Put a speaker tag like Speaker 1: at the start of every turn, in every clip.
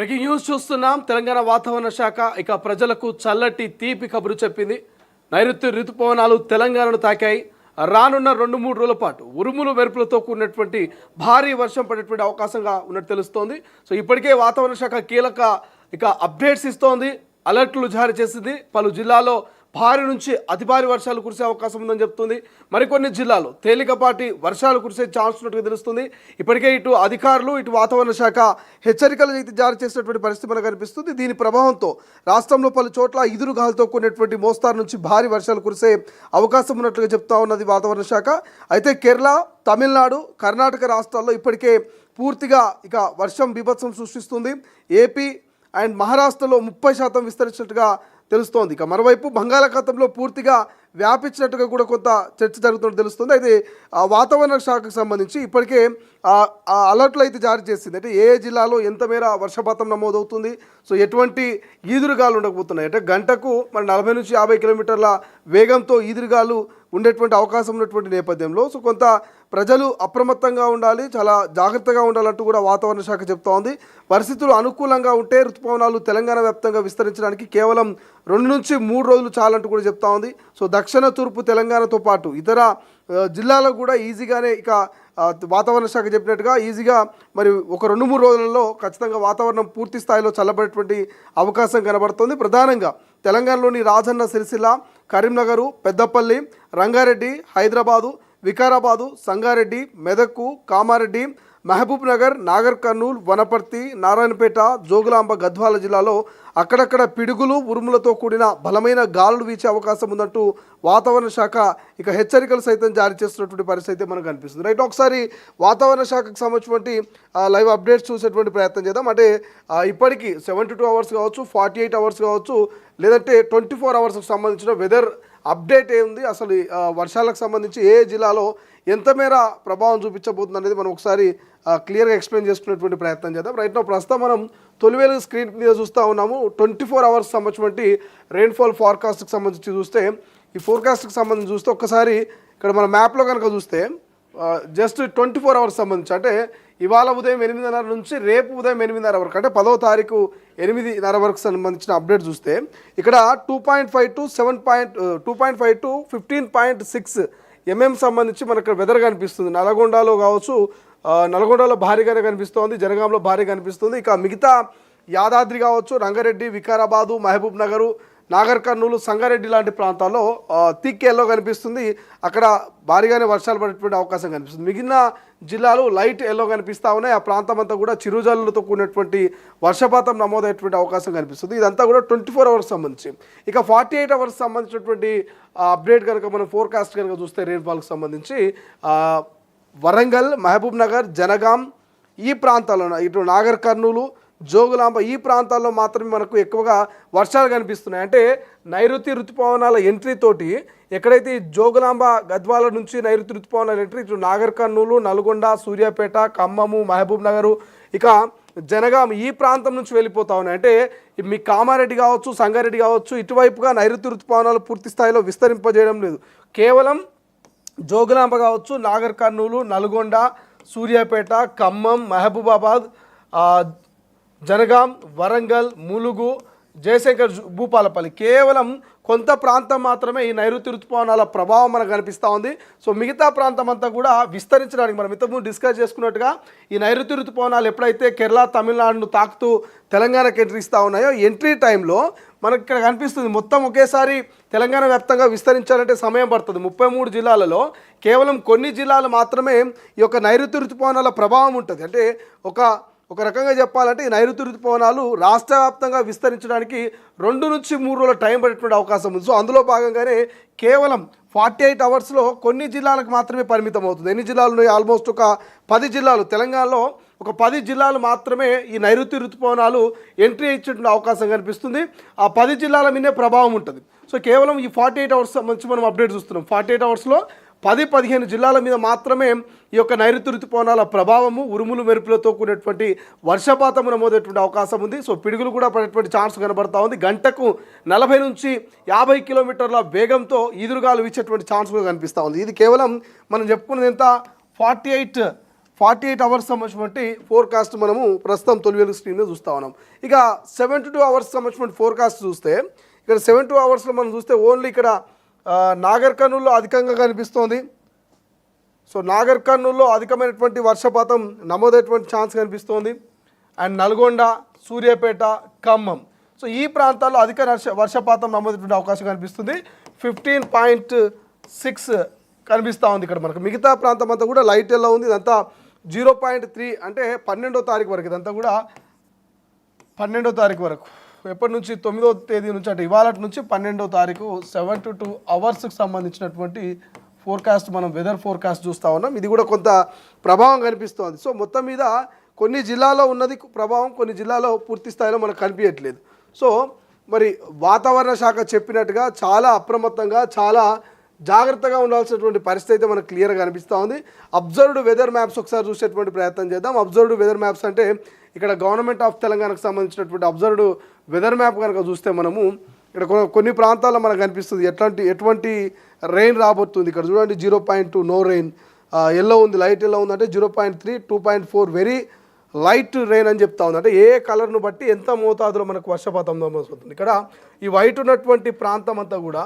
Speaker 1: Breaking news చూస్తున్నాం. తెలంగాణ వాతావరణ శాఖ ఇక ప్రజలకు చల్లటి తీపి కబురు చెప్పింది. నైరుతి ఋతుపవనాలు తెలంగాణను తాకాయి. రానున్న 2-3 రోజుల పాటు ఉరుములు మెరుపులతో కూడినటువంటి భారీ వర్షం పడేటువంటి అవకాశంగా ఉన్నట్టు తెలుస్తోంది. సో ఇప్పటికే వాతావరణ శాఖ కీలక అప్డేట్స్ ఇస్తోంది, అలర్ట్లు జారీ చేసింది. పలు జిల్లాల్లో భారీ నుంచి అతి భారీ వర్షాలు కురిసే అవకాశం ఉందని చెప్తుంది. మరికొన్ని జిల్లాల్లో తేలికపాటి వర్షాలు కురిసే ఛాన్స్ ఉన్నట్టుగా తెలుస్తుంది. ఇప్పటికే ఇటు అధికారులు ఇటు వాతావరణ శాఖ హెచ్చరికలు జారీ చేసినటువంటి పరిస్థితి మనకు కనిపిస్తుంది. దీని ప్రభావంతో రాష్ట్రంలో పలు చోట్ల ఈదురుగాలులతో కూడినటువంటి మోస్తారు నుంచి భారీ వర్షాలు కురిసే అవకాశం ఉన్నట్లుగా చెప్తా ఉన్నది వాతావరణ శాఖ. అయితే కేరళ, తమిళనాడు, కర్ణాటక రాష్ట్రాల్లో ఇప్పటికే పూర్తిగా వర్షం బీభత్సం సృష్టిస్తుంది. ఏపీ అండ్ మహారాష్ట్రలో 30% విస్తరించినట్టుగా తెలుస్తోంది. ఇక మరోవైపు బంగాళాఖాతంలో పూర్తిగా వ్యాపించినట్టుగా కూడా కొంత చర్చ జరుగుతున్నట్టు తెలుస్తుంది. అయితే వాతావరణ శాఖకు సంబంధించి ఇప్పటికే అలర్ట్లు అయితే జారీ చేసింది. అంటే ఏ జిల్లాలో ఎంత మేర వర్షపాతం నమోదవుతుంది, సో ఎటువంటి ఈదురుగాలు ఉండకపోతున్నాయి అంటే గంటకు మరి 40 నుంచి 50 కిలోమీటర్ల వేగంతో ఈదురుగాలు ఉండేటువంటి అవకాశం ఉన్నటువంటి నేపథ్యంలో సో కొంత ప్రజలు అప్రమత్తంగా ఉండాలి, చాలా జాగ్రత్తగా ఉండాలంటూ కూడా వాతావరణ శాఖ చెప్తా ఉంది. పరిస్థితులు అనుకూలంగా ఉంటే ఋతుపవనాలు తెలంగాణ వ్యాప్తంగా విస్తరించడానికి కేవలం 2 నుంచి 3 రోజులు చాలంటూ కూడా చెప్తా ఉంది. సో దక్షిణ తూర్పు తెలంగాణతో పాటు ఇతర జిల్లాలకు కూడా ఈజీగానే వాతావరణ శాఖ చెప్పినట్టుగా ఈజీగా మరి ఒక 2-3 రోజులలో ఖచ్చితంగా వాతావరణం పూర్తి స్థాయిలో చల్లబడేటువంటి అవకాశం కనబడుతుంది. ప్రధానంగా తెలంగాణలోని రాజన్న సిరిసిల్ల, కరీంనగర్, పెద్దపల్లి, రంగారెడ్డి, హైదరాబాదు, వికారాబాదు, సంగారెడ్డి, మెదక్కు, కామారెడ్డి, మహబూబ్ నగర్, నాగర్ కర్నూల్, వనపర్తి, నారాయణపేట, జోగులాంబ, గద్వాల జిల్లాలో అక్కడక్కడ పిడుగులు, ఉరుములతో కూడిన బలమైన గాలులు వీచే అవకాశం ఉందంటూ వాతావరణ శాఖ హెచ్చరికలు సైతం జారీ చేస్తున్నటువంటి పరిస్థితి మనకు కనిపిస్తుంది. రైట్, ఒకసారి వాతావరణ శాఖకు సంబంధించినటువంటి లైవ్ అప్డేట్స్ చూసేటువంటి ప్రయత్నం చేద్దాం. అంటే ఇప్పటికీ 72 అవర్స్ కావచ్చు, 48 అవర్స్ కావచ్చు, లేదంటే 24 అవర్స్కి సంబంధించిన వెదర్ అప్డేట్ ఏముంది, అసలు వర్షాలకు సంబంధించి ఏ జిల్లాలో ఎంత మేర ప్రభావం చూపించబోతుంది అనేది మనం ఒకసారి క్లియర్గా ఎక్స్ప్లెయిన్ చేసుకునేటువంటి ప్రయత్నం చేద్దాం. రైట్, ప్రస్తుతం మనం తొలివేలు స్క్రీన్ మీద చూస్తూ ఉన్నాము. 24 అవర్స్ సంబంధించినటువంటి రెయిన్ఫాల్ ఫోర్కాస్ట్కి సంబంధించి చూస్తే ఈ ఫోర్కాస్ట్కి సంబంధించి చూస్తే ఒక్కసారి ఇక్కడ మన మ్యాప్లో కనుక చూస్తే జస్ట్ 24 అవర్స్ సంబంధించి అంటే ఇవాళ ఉదయం 8:30 నుంచి రేపు ఉదయం 8:30 వరకు అంటే 10వ తారీఖు 8:30 వరకు సంబంధించిన అప్డేట్ చూస్తే ఇక్కడ 2.5 to 15.6 mm సంబంధించి మనకు వెదర్ కనిపిస్తుంది. నల్గొండలో కావచ్చు, నల్గొండలో భారీగానే కనిపిస్తోంది, జనగాంలో భారీగా కనిపిస్తుంది. ఇక మిగతా యాదాద్రి కావచ్చు, రంగారెడ్డి, వికారాబాదు, మహబూబ్ నగరు, నాగర్ కర్నూలు, సంగారెడ్డి లాంటి ప్రాంతాల్లో థిక్ ఎల్లో కనిపిస్తుంది. అక్కడ భారీగానే వర్షాలు పడేటువంటి అవకాశం కనిపిస్తుంది. మిగిలిన జిల్లాలు లైట్ ఎల్లో కనిపిస్తూ ఉన్నాయి. ఆ ప్రాంతం అంతా కూడా చిరుజల్లులతో కూడినటువంటి వర్షపాతం నమోదయ్యేటువంటి అవకాశం కనిపిస్తుంది. ఇదంతా కూడా 24 అవర్స్ సంబంధించి. ఇక 48 అవర్స్ సంబంధించినటువంటి అప్డేట్ కనుక మనం ఫోర్కాస్ట్ కనుక చూస్తే రెయిన్ఫాల్కి సంబంధించి వరంగల్, మహబూబ్ నగర్, జనగాం ఈ ప్రాంతాల్లో, ఇటు నాగర్ కర్నూలు, జోగులాంబ ఈ ప్రాంతాల్లో మాత్రమే మనకు ఎక్కువగా వర్షాలు కనిపిస్తున్నాయి. అంటే నైరుతి ఋతుపవనాల ఎంట్రీ తోటి ఎక్కడైతే జోగులాంబ, గద్వాల నుంచి నైరుతి ఋతుపవనాల ఎంట్రీ ఇటు నాగర్ కర్నూలు, నల్గొండ, సూర్యాపేట, ఖమ్మము, మహబూబ్ నగరు, ఇక జనగాం ఈ ప్రాంతం నుంచి వెళ్ళిపోతా ఉన్నాయి. అంటే మీ కామారెడ్డి కావచ్చు, సంగారెడ్డి కావచ్చు, ఇటువైపుగా నైరుతి ఋతుపవనాలు పూర్తి స్థాయిలో విస్తరింపజేయడం లేదు. కేవలం జోగులాంబ కావచ్చు, నాగర్ కర్నూలు, నల్గొండ, సూర్యాపేట, ఖమ్మం, మహబూబాబాద్, జనగాం, వరంగల్, ములుగు, జయశంకర్, భూపాలపల్లి కేవలం కొంత ప్రాంతం మాత్రమే ఈ నైరుతి ఋతుపవనాల ప్రభావం మనకు కనిపిస్తూ ఉంది. సో మిగతా ప్రాంతం అంతా కూడా విస్తరించడానికి మనం ఇంతకుముందు డిస్కస్ చేసుకున్నట్టుగా ఈ నైరుతి ఋతుపవనాలు ఎప్పుడైతే కేరళ, తమిళనాడును తాకుతూ తెలంగాణకు ఎంట్రీ ఇస్తూ ఉన్నాయో ఎంట్రీ టైంలో మనకి ఇక్కడ కనిపిస్తుంది మొత్తం ఒకేసారి తెలంగాణ వ్యాప్తంగా విస్తరించాలంటే సమయం పడుతుంది. 33 జిల్లాలలో కేవలం కొన్ని జిల్లాలు మాత్రమే ఈ యొక్క నైరుతి ఋతుపవనాల ప్రభావం ఉంటుంది. అంటే ఒక రకంగా చెప్పాలంటే ఈ నైరుతి ఋతుపవనాలు రాష్ట్ర వ్యాప్తంగా విస్తరించడానికి 2 నుంచి 3 రోజుల టైం పడేటువంటి అవకాశం ఉంది. సో అందులో భాగంగానే కేవలం 48 అవర్స్లో కొన్ని జిల్లాలకు మాత్రమే పరిమితం అవుతుంది. ఎన్ని జిల్లాలు ఉన్నాయి? ఆల్మోస్ట్ ఒక 10 జిల్లాలు, తెలంగాణలో ఒక 10 జిల్లాలు మాత్రమే ఈ నైరుతి ఋతుపవనాలు ఎంట్రీ ఇచ్చేటువంటి అవకాశం కనిపిస్తుంది. ఆ 10 జిల్లాల మీదే ప్రభావం ఉంటుంది. సో కేవలం ఈ 48 అవర్స్ సంబంధించి మనం అప్డేట్ చూస్తున్నాం. 48 అవర్స్లో 10-15 జిల్లాల మీద మాత్రమే ఈ యొక్క నైరుతి ఋతుపవనాల ప్రభావము, ఉరుములు మెరుపులతో కూడినటువంటి వర్షపాతం నమోదయ్యేటువంటి అవకాశం ఉంది. సో పిడుగులు కూడా పడేటువంటి ఛాన్స్ కనబడతా ఉంది. గంటకు 40 నుంచి 50 కిలోమీటర్ల వేగంతో ఈదురుగాలు వీచేటువంటి ఛాన్స్ కూడా కనిపిస్తూ ఉంది. ఇది కేవలం మనం చెప్పుకున్నది ఎంత 48 48 అవర్స్ సంబంధించినటువంటి ఫోర్కాస్ట్ మనము ప్రస్తుతం తొలి వెలుగు స్క్రీన్ మీద చూస్తూ ఉన్నాం. ఇక 72 అవర్స్ సంబంధించినటువంటి ఫోర్కాస్ట్ చూస్తే ఇక్కడ 72 అవర్స్లో మనం చూస్తే ఓన్లీ ఇక్కడ నాగర్ కర్నూల్లో అధికంగా కనిపిస్తోంది. సో నాగర్ కర్నూల్లో అధికమైనటువంటి వర్షపాతం నమోదయ్యేటువంటి ఛాన్స్ కనిపిస్తోంది. అండ్ నల్గొండ, సూర్యాపేట, ఖమ్మం, సో ఈ ప్రాంతాల్లో అధిక వర్షపాతం నమోదయ్యేటువంటి అవకాశం కనిపిస్తుంది. 15.6 కనిపిస్తూ ఉంది ఇక్కడ మనకు. మిగతా ప్రాంతం అంతా కూడా లైట్ ఎల్లో ఉంది. ఇదంతా 0.3 అంటే 12వ తారీఖు వరకు. ఇదంతా కూడా 12వ తారీఖు వరకు. ఎప్పటి నుంచి 9వ తేదీ నుంచి అంటే ఇవాళ నుంచి 12వ తారీఖు 72 అవర్స్కి సంబంధించినటువంటి ఫోర్కాస్ట్ మనం వెదర్ ఫోర్కాస్ట్ చూస్తూ ఉన్నాం. ఇది కూడా కొంత ప్రభావం కనిపిస్తోంది. సో మొత్తం మీద కొన్ని జిల్లాల్లో ఉన్నది ప్రభావం, కొన్ని జిల్లాలో పూర్తి స్థాయిలో మనకు కనిపించట్లేదు. సో మరి వాతావరణ శాఖ చెప్పినట్టుగా చాలా అప్రమత్తంగా చాలా జాగ్రత్తగా ఉండాల్సినటువంటి పరిస్థితి అయితే మనకు క్లియర్గా కనిపిస్తూ ఉంది. అబ్జర్వ్డ్ వెదర్ మ్యాప్స్ ఒకసారి చూసేటువంటి ప్రయత్నం చేద్దాం. అబ్జర్వ్డ్ వెదర్ మ్యాప్స్ అంటే ఇక్కడ గవర్నమెంట్ ఆఫ్ తెలంగాణకు సంబంధించినటువంటి అబ్జర్వ్డ్ వెదర్ మ్యాప్ కనుక చూస్తే మనము ఇక్కడ కొన్ని ప్రాంతాల్లో మనకు కనిపిస్తుంది ఎటువంటి రెయిన్ రాబోతుంది. ఇక్కడ చూడండి 0.2 నో రెయిన్, ఎల్లో ఉంది, లైట్ ఎల్లో ఉంది, అంటే 0.3, 2.4 వెరీ లైట్ రెయిన్ అని చెప్తా ఉంది. అంటే ఏ కలర్ను బట్టి ఎంత మోతాదులో మనకు వర్షపాతం నమోదవుతుంది. ఇక్కడ ఈ వైట్ ఉన్నటువంటి ప్రాంతం అంతా కూడా,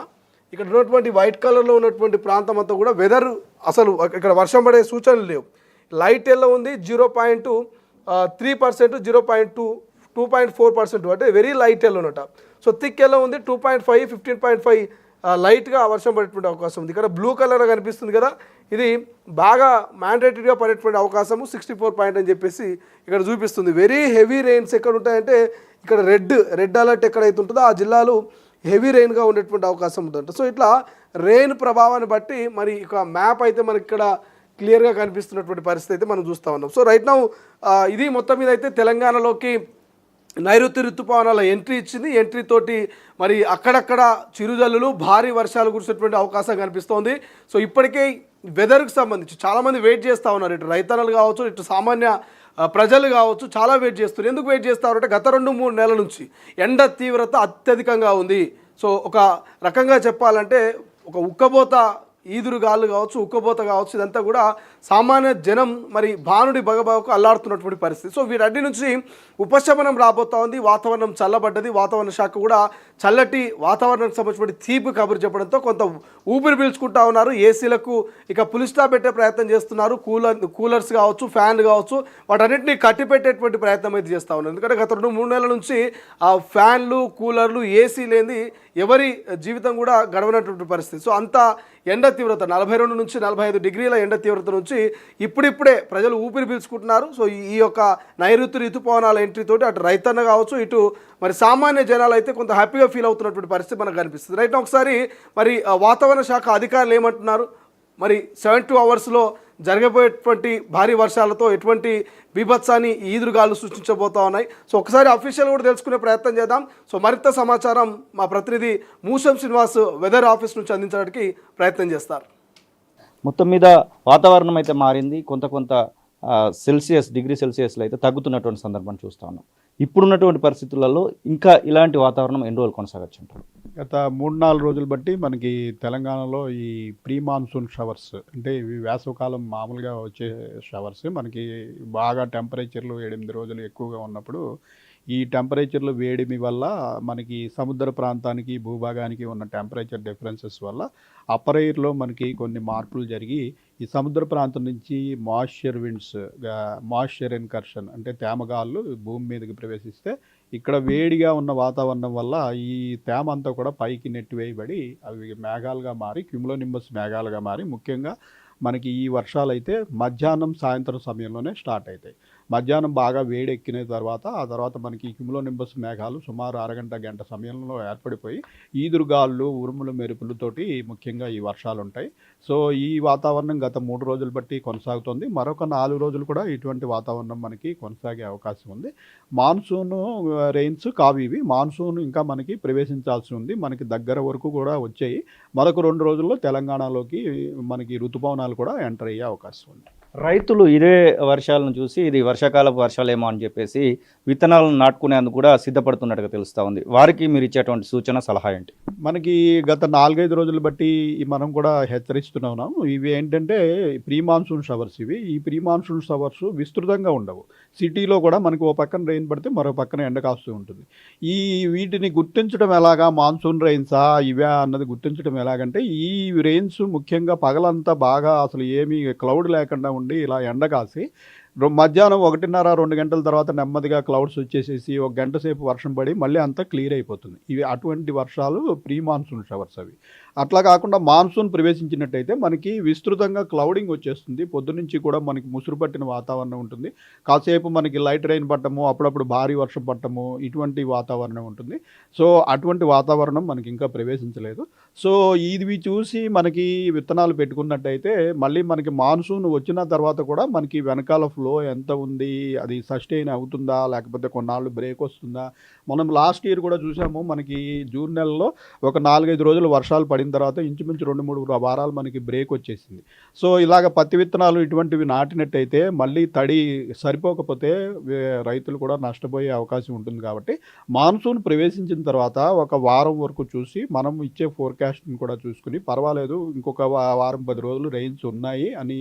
Speaker 1: ఇక్కడ ఉన్నటువంటి వైట్ కలర్లో ఉన్నటువంటి ప్రాంతం అంతా కూడా వెదర్ అసలు ఇక్కడ వర్షం పడే సూచనలు లేవు. లైట్ ఎల్లో ఉంది 0.3%, 0.2, 2.4% అంటే వెరీ లైట్ ఎల్లో అనమాట. సో థిక్ ఎల్లో ఉంది 2.5, 15.5 లైట్గా వర్షం పడేటువంటి అవకాశం ఉంది. ఇక్కడ బ్లూ కలర్ కనిపిస్తుంది కదా, ఇది బాగా మ్యాండేటరీగా పడేటువంటి అవకాశము 64 అని చెప్పేసి ఇక్కడ చూపిస్తుంది. వెరీ హెవీ రెయిన్స్ ఎక్కడ ఉంటాయంటే ఇక్కడ రెడ్ అలర్ట్ ఎక్కడైతే ఉంటుందో ఆ జిల్లాలు హెవీ రెయిన్గా ఉండేటువంటి అవకాశం ఉంటుందంట. సో ఇట్లా రెయిన్ ప్రభావాన్ని బట్టి మరి ఇక మ్యాప్ అయితే మనకి ఇక్కడ క్లియర్గా కనిపిస్తున్నటువంటి పరిస్థితి అయితే మనం చూస్తూ ఉన్నాం. సో రైట్ నౌ ఇది మొత్తం మీద అయితే తెలంగాణలోకి నైరుతి ఋతుపవనాల ఎంట్రీ ఇచ్చింది. ఎంట్రీ తోటి మరి అక్కడక్కడ చిరుజల్లులు భారీ వర్షాలు కురిసేటువంటి అవకాశం కనిపిస్తోంది. సో ఇప్పటికే వెదర్కి సంబంధించి చాలామంది వెయిట్ చేస్తూ ఉన్నారు. ఇటు రైతన్నలు కావచ్చు, ఇటు సామాన్య ప్రజలు కావచ్చు, చాలా వెయిట్ చేస్తున్నారు. ఎందుకు వెయిట్ చేస్తారంటే గత 2-3 నెలల నుంచి ఎండ తీవ్రత అత్యధికంగా ఉంది. సో ఒక రకంగా చెప్పాలంటే ఒక ఉక్కబోత ఈదురుగాళ్ళు కావచ్చు, ఉక్కబోత కావచ్చు, ఇదంతా కూడా సామాన్య జనం మరి భానుడి బగబగకు అల్లాడుతున్నటువంటి పరిస్థితి. సో వీటన్నిటి నుంచి ఉపశమనం రాబోతా ఉంది. వాతావరణం చల్లబడ్డది. వాతావరణ శాఖ కూడా చల్లటి వాతావరణానికి సంబంధించిన తీపి కబురు చెప్పడంతో కొంత ఊపిరి పీల్చుకుంటా ఉన్నారు. ఏసీలకు ఇక పులిస్టా పెట్టే ప్రయత్నం చేస్తున్నారు. కూలర్స్ కావచ్చు, ఫ్యాన్లు కావచ్చు, వాటన్నింటినీ కట్టిపెట్టేటువంటి ప్రయత్నం అయితే చేస్తూ ఉన్నారు. ఎందుకంటే గత 2-3 నెలల నుంచి ఆ ఫ్యాన్లు, కూలర్లు, ఏసీ లేని ఎవరి జీవితం కూడా గడవనటువంటి పరిస్థితి. సో అంత ఎండ తీవ్రత 42 నుంచి 45 డిగ్రీల ఎండ తీవ్రత నుంచి ఇప్పుడిప్పుడే ప్రజలు ఊపిరి పీల్చుకుంటున్నారు. సో ఈ యొక్క నైరుతి ఋతుపవనాల ఎంట్రీ తోటి అటు రైతన్న కావచ్చు, ఇటు మరి సామాన్య జనాలు అయితే కొంత హ్యాపీగా ఫీల్ అవుతున్నటువంటి పరిస్థితి మనకు కనిపిస్తుంది. రైట్ ఒకసారి మరి వాతావరణ శాఖ అధికారులు ఏమంటున్నారు, మరి 72 అవర్స్లో జరగబోయేటువంటి భారీ వర్షాలతో ఎటువంటి బీభత్సాన్ని ఈదురుగాలు సృష్టించబోతా ఉన్నాయి. సో ఒకసారి అఫీషియల్ కూడా తెలుసుకునే ప్రయత్నం చేద్దాం. సో మరింత సమాచారం మా ప్రతినిధి మూసం శ్రీనివాస్ వెదర్ ఆఫీస్ నుంచి అందించడానికి ప్రయత్నం చేస్తారు.
Speaker 2: మొత్తం మీద వాతావరణం అయితే మారింది. కొంత డిగ్రీ సెల్సియస్లో అయితే తగ్గుతున్నటువంటి సందర్భాన్ని చూస్తూ ఉన్నాం. ఇప్పుడున్నటువంటి పరిస్థితులలో ఇంకా ఇలాంటి వాతావరణం ఎన్ని రోజులు కొనసాగచ్చు అంటారు?
Speaker 3: గత 3-4 రోజులు బట్టి మనకి తెలంగాణలో ఈ ప్రీ మాన్సూన్ షవర్స్, అంటే ఇవి వేసవకాలం మామూలుగా వచ్చే షవర్స్, మనకి బాగా టెంపరేచర్లు 8 రోజులు ఎక్కువగా ఉన్నప్పుడు ఈ టెంపరేచర్లు వేడిమి వల్ల మనకి సముద్ర ప్రాంతానికి భూభాగానికి ఉన్న టెంపరేచర్ డిఫరెన్సెస్ వల్ల అప్పర్ ఎయిర్లో మనకి కొన్ని మార్పులు జరిగి ఈ సముద్ర ప్రాంతం నుంచి మాయిశ్చర్ ఇన్కర్షన్ అంటే తేమగాళ్ళు భూమి మీదకి ప్రవేశిస్తే ఇక్కడ వేడిగా ఉన్న వాతావరణం వల్ల ఈ తేమ అంతా కూడా పైకి నెట్టివేయబడి అవి మేఘాలుగా మారి క్యూములోనింబస్ మేఘాలుగా మారి ముఖ్యంగా మనకి ఈ వర్షాలు అయితే మధ్యాహ్నం సాయంత్రం సమయంలోనే స్టార్ట్ అవుతాయి. మధ్యాహ్నం బాగా వేడెక్కిన తర్వాత ఆ తర్వాత మనకి క్యూములోనింబస్ మేఘాలు సుమారు గంట సమయంలో ఏర్పడిపోయి ఈదురుగాళ్ళు, ఉరుములు, మెరుపులతోటి ముఖ్యంగా ఈ వర్షాలు ఉంటాయి. సో ఈ వాతావరణం గత 3 రోజులు బట్టి కొనసాగుతుంది. మరొక 4 రోజులు కూడా ఇటువంటి వాతావరణం మనకి కొనసాగే అవకాశం ఉంది. మాన్సూన్ రెయిన్స్ కావు ఇవి. మాన్సూన్ ఇంకా మనకి ప్రవేశించాల్సి ఉంది. మనకి దగ్గర వరకు కూడా వచ్చాయి. మరొక 2 రోజుల్లో తెలంగాణలోకి మనకి ఋతుపవనాలు కూడా ఎంటర్ అయ్యే అవకాశం ఉంది.
Speaker 2: రైతులు ఇదే వర్షాలను చూసి ఇది వర్షాకాలపు వర్షాలేమో అని చెప్పేసి విత్తనాలను నాటుకునేందుకు కూడా సిద్ధపడుతున్నట్టుగా తెలుస్తూ ఉంది. వారికి మీరు ఇచ్చేటువంటి సూచన సలహా ఏంటి?
Speaker 3: మనకి గత 4-5 రోజులు బట్టి మనం కూడా హెచ్చరిస్తున్నాం. ఇవి ఏంటంటే ప్రీ మాన్సూన్ షవర్స్ ఇవి. ఈ ప్రీ మాన్సూన్ షవర్స్ విస్తృతంగా ఉండవు. సిటీలో కూడా మనకి ఓ పక్కన రెయిన్ పడితే మరో పక్కన ఎండ కాస్తూ ఉంటుంది. వీటిని గుర్తించడం ఎలాగా, మాన్సూన్ రెయిన్సా ఇవా అన్నది గుర్తించడం ఎలాగంటే, ఈ రెయిన్స్ ముఖ్యంగా పగలంతా బాగా అసలు ఏమీ క్లౌడ్ లేకుండా ఉండి ఇలా ఎండ కాసి మధ్యాహ్నం 1:30-2 గంటల తర్వాత నెమ్మదిగా క్లౌడ్స్ వచ్చేసేసి ఒక గంట సేపు వర్షం పడి మళ్ళీ అంతా క్లియర్ అయిపోతుంది. ఇవి అటువంటి వర్షాలు ప్రీ మాన్సూన్ షవర్స్ అవి. అట్లా కాకుండా మాన్సూన్ ప్రవేశించినట్టయితే మనకి విస్తృతంగా క్లౌడింగ్ వచ్చేస్తుంది. పొద్దునుంచి కూడా మనకి ముసురు పట్టిన వాతావరణం ఉంటుంది. కాసేపు మనకి లైట్ రెయిన్ పట్టము, అప్పుడప్పుడు భారీ వర్షం పట్టము, ఇటువంటి వాతావరణం ఉంటుంది. సో అటువంటి వాతావరణం మనకి ఇంకా ప్రవేశించలేదు. సో ఇవి చూసి మనకి విత్తనాలు పెట్టుకున్నట్టయితే మళ్ళీ మనకి మాన్సూన్ వచ్చిన తర్వాత కూడా మనకి వెనకాల ఫ్లో ఎంత ఉంది, అది సస్టైన్ అవుతుందా, లేకపోతే కొన్నాళ్ళు బ్రేక్ వస్తుందా. మనం లాస్ట్ ఇయర్ కూడా చూసాము, మనకి జూన్ నెలలో ఒక 4-5 రోజులు వర్షాలు పడిన తర్వాత ఇంచుమించు 2-3 వారాలు మనకి బ్రేక్ వచ్చేసింది. సో ఇలాగ పత్తి విత్తనాలు ఇటువంటివి నాటినట్టయితే మళ్ళీ తడి సరిపోకపోతే రైతులు కూడా నష్టపోయే అవకాశం ఉంటుంది. కాబట్టి మాన్సూన్ ప్రవేశించిన తర్వాత ఒక వారం వరకు చూసి మనం ఇచ్చే ఫోర్కాస్ట్ని కూడా చూసుకుని పర్వాలేదు ఇంకొక వారం 10 రోజులు రెయిన్స్ ఉన్నాయి అని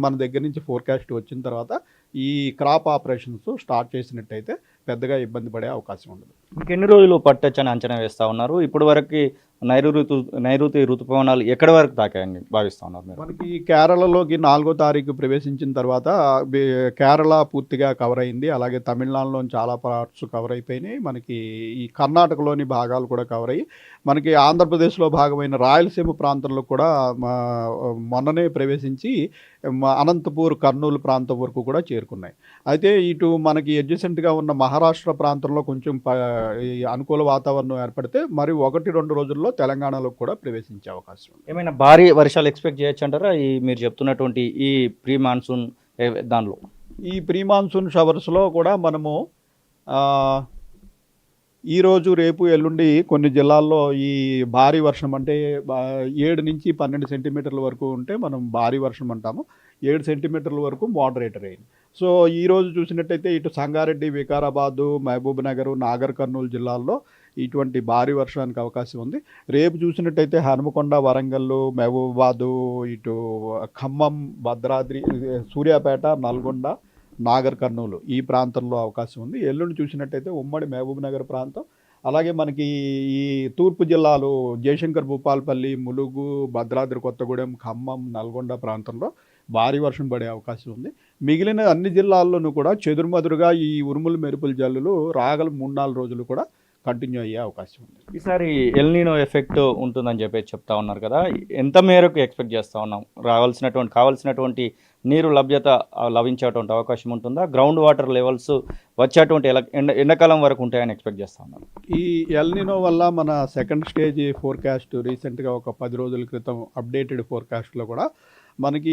Speaker 3: మన దగ్గర నుంచి ఫోర్కాస్ట్ వచ్చిన తర్వాత ఈ క్రాప్ ఆపరేషన్స్ స్టార్ట్ చేసినట్టయితే పెద్దగా ఇబ్బంది పడే అవకాశం ఉండదు.
Speaker 2: ఇంకెన్ని రోజులు పట్టొచ్చని అంచనా వేస్తూ ఉన్నారు? ఇప్పటి వరకు నైరుతి ఋతుపవనాలు ఎక్కడి వరకు తాకాయని భావిస్తూ ఉన్నారు మీరు?
Speaker 3: మనకి కేరళలోకి 4వ తారీఖు ప్రవేశించిన తర్వాత కేరళ పూర్తిగా కవర్ అయింది. అలాగే తమిళనాడులోని చాలా పార్ట్స్ కవర్ అయిపోయినాయి. మనకి ఈ కర్ణాటకలోని భాగాలు కూడా కవర్ అయ్యి మనకి ఆంధ్రప్రదేశ్లో భాగమైన రాయలసీమ ప్రాంతంలో కూడా మొన్ననే ప్రవేశించి అనంతపూర్, కర్నూలు ప్రాంతం వరకు కూడా చేరుకున్నాయి. అయితే ఇటు మనకి అడ్జసెంట్గా ఉన్న మహారాష్ట్ర ప్రాంతంలో కొంచెం ఈ అనుకూల వాతావరణం ఏర్పడితే మరి 1-2 రోజుల్లో తెలంగాణలో కూడా ప్రవేశించే అవకాశం ఉంది.
Speaker 2: ఏమైనా భారీ వర్షాలు ఎక్స్పెక్ట్ చేయొచ్చు అంటారా ఈ మీరు చెప్తున్నటువంటి ఈ ప్రీ మాన్సూన్ దానిలో?
Speaker 3: ఈ ప్రీ మాన్సూన్ షవర్స్లో కూడా మనము ఈరోజు, రేపు, ఎల్లుండి కొన్ని జిల్లాల్లో ఈ భారీ వర్షం అంటే 7-12 సెంటీమీటర్ల వరకు ఉంటే మనం భారీ వర్షం అంటాము. 7 సెంటీమీటర్ల వరకు మోడరేట్ రెయిన్. సో ఈరోజు చూసినట్టయితే ఇటు సంగారెడ్డి, వికారాబాదు, మహబూబ్ నగర్, నాగర్ కర్నూలు జిల్లాల్లో ఇటువంటి భారీ వర్షానికి అవకాశం ఉంది. రేపు చూసినట్టయితే హనుమకొండ, వరంగల్, మహబూబాబాదు, ఇటు ఖమ్మం, భద్రాద్రి, సూర్యాపేట, నల్గొండ, నాగర్ కర్నూలు ఈ ప్రాంతంలో అవకాశం ఉంది. ఎల్లుండి చూసినట్టయితే ఉమ్మడి మహబూబ్ నగర్ ప్రాంతం, అలాగే మనకి ఈ తూర్పు జిల్లాలు జయశంకర్, భూపాలపల్లి, ములుగు, భద్రాద్రి కొత్తగూడెం, ఖమ్మం, నల్గొండ ప్రాంతంలో భారీ వర్షం పడే అవకాశం ఉంది. మిగిలిన అన్ని జిల్లాల్లోనూ కూడా చెదురుమదురుగా ఈ ఉరుములు మెరుపుల జల్లులు రాగల 3-4 రోజులు కూడా కంటిన్యూ అయ్యే అవకాశం ఉంది.
Speaker 2: ఈసారి ఎల్నినో ఎఫెక్ట్ ఉంటుందని చెప్పేసి చెప్తా ఉన్నారు కదా, ఎంత మేరకు ఎక్స్పెక్ట్ చేస్తూ ఉన్నాం? కావాల్సినటువంటి నీరు లభ్యత లభించేటువంటి అవకాశం ఉంటుందా? గ్రౌండ్ వాటర్ లెవెల్స్ వచ్చేటువంటి ఎండాకాలం వరకు ఉంటాయని ఎక్స్పెక్ట్ చేస్తూ ఉన్నారు.
Speaker 3: ఈ ఎల్నినో వల్ల మన సెకండ్ స్టేజ్ ఫోర్కాస్ట్ రీసెంట్గా ఒక 10 రోజుల క్రితం అప్డేటెడ్ ఫోర్కాస్ట్లో కూడా మనకి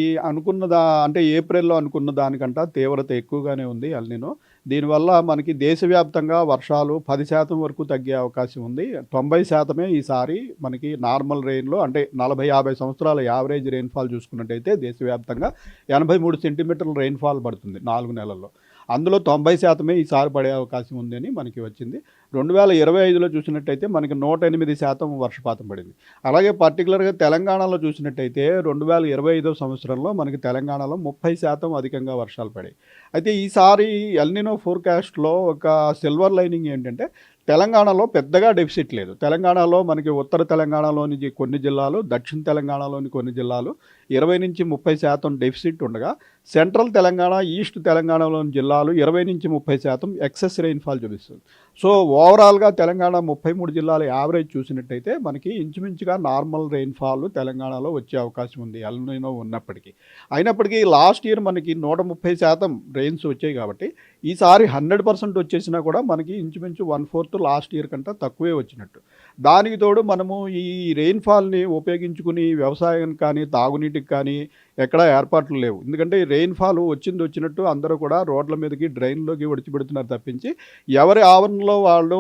Speaker 3: అంటే ఏప్రిల్లో అనుకున్న దానికంటే తీవ్రత ఎక్కువగానే ఉంది ఎల్నినో. దీనివల్ల మనకి దేశవ్యాప్తంగా వర్షాలు 10% వరకు తగ్గే అవకాశం ఉంది. 90% ఈసారి మనకి నార్మల్ రెయిన్లో అంటే 40-50 సంవత్సరాల యావరేజ్ రెయిన్ఫాల్ చూసుకున్నట్టయితే దేశవ్యాప్తంగా 83 సెంటీమీటర్ల రెయిన్ఫాల్ పడుతుంది 4 నెలల్లో. అందులో 90% ఈసారి పడే అవకాశం ఉంది అని మనకి వచ్చింది. 2025లో చూసినట్టయితే మనకి 108% వర్షపాతం పడింది. అలాగే పర్టికులర్గా తెలంగాణలో చూసినట్టయితే 2025 సంవత్సరంలో మనకి తెలంగాణలో 30% అధికంగా వర్షాలు పడాయి. అయితే ఈసారి ఎల్నినో ఫోర్కాస్ట్లో ఒక సిల్వర్ లైనింగ్ ఏంటంటే తెలంగాణలో పెద్దగా డెఫిసిట్ లేదు. తెలంగాణలో మనకి ఉత్తర తెలంగాణలోని కొన్ని జిల్లాలు, దక్షిణ తెలంగాణలోని కొన్ని జిల్లాలు 20-30% డెఫిసిట్ ఉండగా సెంట్రల్ తెలంగాణ, ఈస్ట్ తెలంగాణలోని జిల్లాలు 20-30% ఎక్సెస్ రెయిన్ఫాల్ చూపిస్తుంది. సో ఓవరాల్గా తెలంగాణ 33 జిల్లాల యావరేజ్ చూసినట్టయితే మనకి ఇంచుమించుగా నార్మల్ రెయిన్ఫాల్ తెలంగాణలో వచ్చే అవకాశం ఉంది ఎల్నినో ఉన్నప్పటికీ. అయినప్పటికీ లాస్ట్ ఇయర్ మనకి 130% రెయిన్స్ వచ్చాయి కాబట్టి ఈసారి 100% వచ్చేసినా కూడా మనకి ఇంచుమించు 1/4 లాస్ట్ ఇయర్ కంటే తక్కువే వచ్చినట్టు. దానికి తోడు మనము ఈ రెయిన్ఫాల్ని ఉపయోగించుకుని వ్యవసాయానికి కానీ తాగునీటికి కానీ ఎక్కడా ఏర్పాట్లు లేవు. ఎందుకంటే రెయిన్ఫాల్ వచ్చినట్టు అందరూ కూడా రోడ్ల మీదకి, డ్రైన్లోకి విడిచిపెడుతున్నారు తప్పించి ఎవరి ఆవరణలో వాళ్ళు